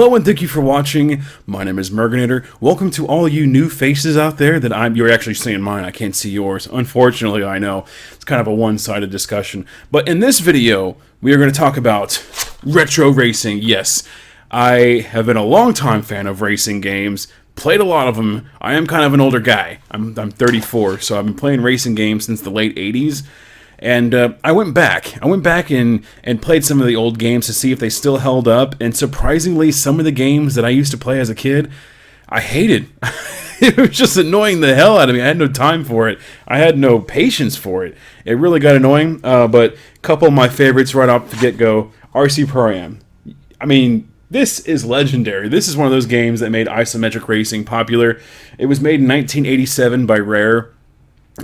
Hello and thank you for watching. My name is Merginator. Welcome to all you new faces out there that you're actually seeing mine. I can't see yours. Unfortunately, I know. It's kind of a one-sided discussion. But in this video, we are going to talk about retro racing. Yes, I have been a long-time fan of racing games. Played a lot of them. I am kind of an older guy. I'm 34, so I've been playing racing games since the late 80s. And I went back and played some of the old games to see if they still held up. And surprisingly, some of the games that I used to play as a kid, I hated. It was just annoying the hell out of me. I had no time for it. I had no patience for it. It really got annoying. But a couple of my favorites right off the get-go, RC Pro-Am. I mean, this is legendary. This is one of those games that made isometric racing popular. It was made in 1987 by Rare.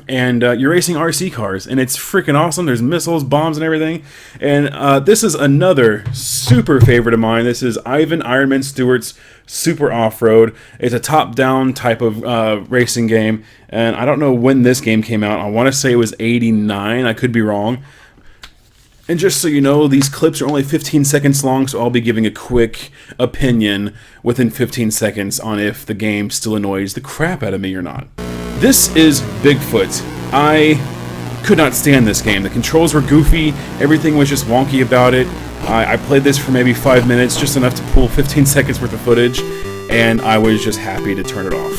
And you're racing RC cars, and it's freaking awesome. There's missiles, bombs, and everything. And this is another super favorite of mine. This is Ivan Ironman Stewart's Super Off-Road. It's a top-down type of racing game, and I don't know when this game came out. I want to say it was 89. I could be wrong. And just so you know, these clips are only 15 seconds long, so I'll be giving a quick opinion within 15 seconds on if the game still annoys the crap out of me or not. This is Bigfoot. I could not stand this game. The controls were goofy, everything was just wonky about it. I played this for maybe 5 minutes, just enough to pull 15 seconds worth of footage, and I was just happy to turn it off.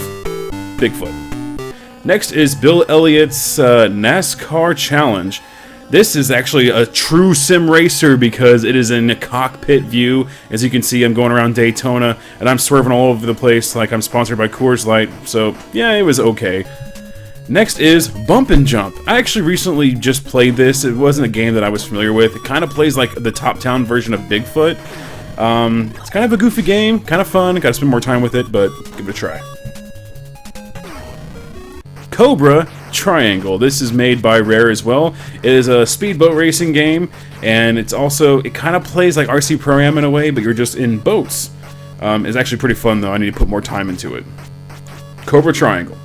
Bigfoot. Next is Bill Elliott's NASCAR Challenge. This is actually a true sim racer because it is in a cockpit view. As you can see, I'm going around Daytona, and I'm swerving all over the place like I'm sponsored by Coors Light, so yeah, it was okay. Next is Bump and Jump. I actually recently just played this. It wasn't a game that I was familiar with. It kind of plays like the top-down version of Bigfoot. It's kind of a goofy game, kind of fun. Gotta spend more time with it, but give it a try. Cobra Triangle. This is made by Rare as well. It is a speedboat racing game, and it kind of plays like RC Pro-Am in a way, but you're just in boats. It's actually pretty fun though. I need to put more time into it. Cobra Triangle.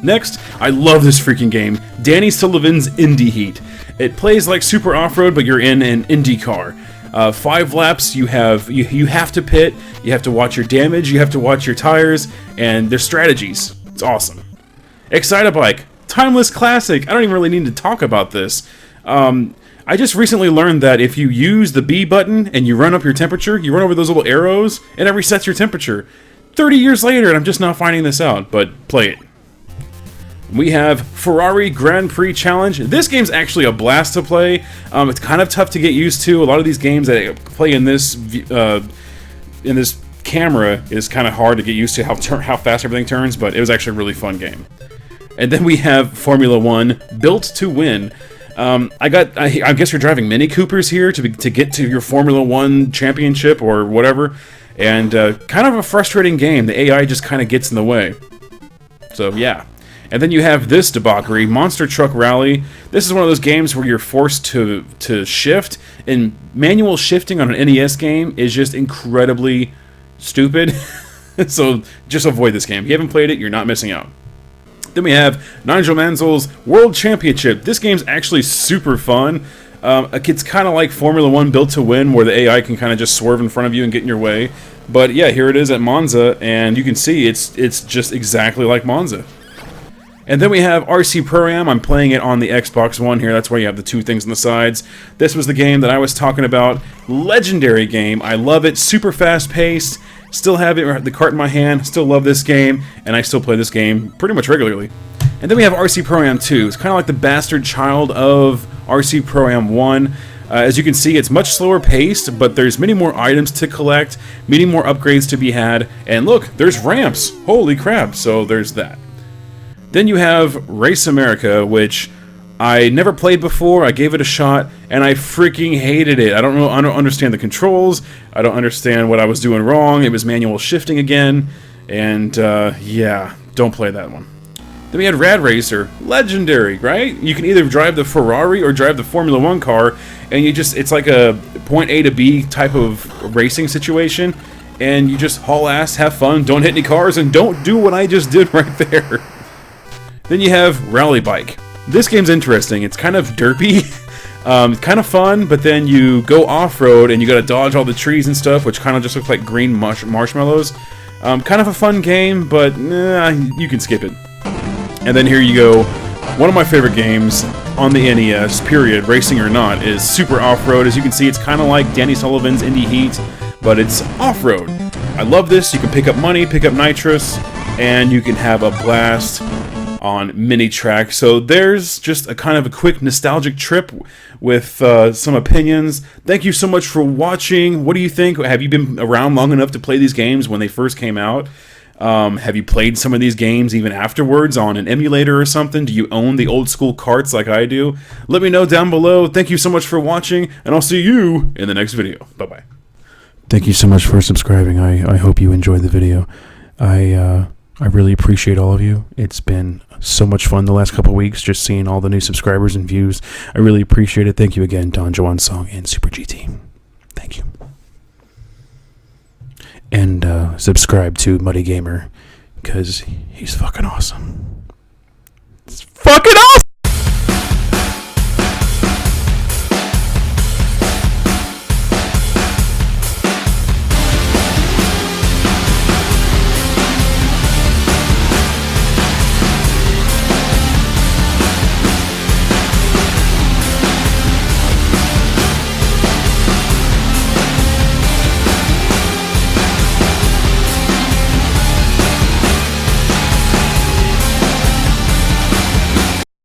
Next, I love this freaking game, Danny Sullivan's Indy Heat. It plays like Super Off-Road, but you're in an Indy car. 5 laps, you have to pit, you have to watch your damage, you have to watch your tires, and there's strategies. It's awesome. Excitebike, timeless classic. I don't even really need to talk about this. I just recently learned that if you use the B button and you run up your temperature, you run over those little arrows, and it resets your temperature. 30 years later, and I'm just now finding this out, but play it. We have Ferrari Grand Prix Challenge. This game's actually a blast to play. It's kind of tough to get used to. A lot of these games that play in this camera is kind of hard to get used to how fast everything turns, but it was actually a really fun game. And then we have Formula 1, Built to Win. I guess you're driving Mini Coopers here to get to your Formula 1 championship or whatever, and kind of a frustrating game. The AI just kind of gets in the way. So yeah. And then you have this debauchery, Monster Truck Rally. This is one of those games where you're forced to shift, and manual shifting on an NES game is just incredibly stupid. So just avoid this game. If you haven't played it, you're not missing out. Then we have Nigel Mansell's World Championship. This game's actually super fun. It's kind of like Formula 1 Built to Win, where the AI can kind of just swerve in front of you and get in your way. But yeah, here it is at Monza, and you can see it's just exactly like Monza. And then we have RC Pro-Am. I'm playing it on the Xbox One here. That's why you have the two things on the sides. This was the game that I was talking about. Legendary game. I love it. Super fast-paced. Still have the cart in my hand. Still love this game. And I still play this game pretty much regularly. And then we have RC Pro-Am 2. It's kind of like the bastard child of RC Pro-Am 1. As you can see, it's much slower paced, but there's many more items to collect, many more upgrades to be had. And look, there's ramps. Holy crap. So there's that. Then you have Race America, which I never played before. I gave it a shot, and I freaking hated it. I don't understand the controls. I don't understand what I was doing wrong. It was manual shifting again, and yeah, don't play that one. Then we had Rad Racer, legendary, right? You can either drive the Ferrari or drive the Formula 1 car, and it's like a point A to B type of racing situation, and you just haul ass, have fun, don't hit any cars, and don't do what I just did right there. Then you have Rally Bike. This game's interesting. It's kind of derpy. Kind of fun, but then you go off-road and you gotta dodge all the trees and stuff, which kind of just look like green marshmallows. Kind of a fun game, but you can skip it. And then here you go. One of my favorite games on the NES, period, racing or not, is Super Off-Road. As you can see, it's kind of like Danny Sullivan's Indie Heat, but it's off-road. I love this. You can pick up money, pick up nitrous, and you can have a blast on mini tracks. So there's just a kind of a quick nostalgic trip with some opinions. Thank you so much for watching. What do you think? Have you been around long enough to play these games when they first came out? Have you played some of these games even afterwards on an emulator or something? Do you own the old school carts like I do? Let me know down below. Thank you so much for watching, and I'll see you in the next video. Bye-bye. Thank you so much for subscribing. I hope you enjoyed the video. I really appreciate all of you. It's been so much fun the last couple of weeks just seeing all the new subscribers and views. I really appreciate it. Thank you again, Don Juan Song and Super GT. Thank you. And subscribe to Muddy Gamer because he's fucking awesome. It's fucking awesome!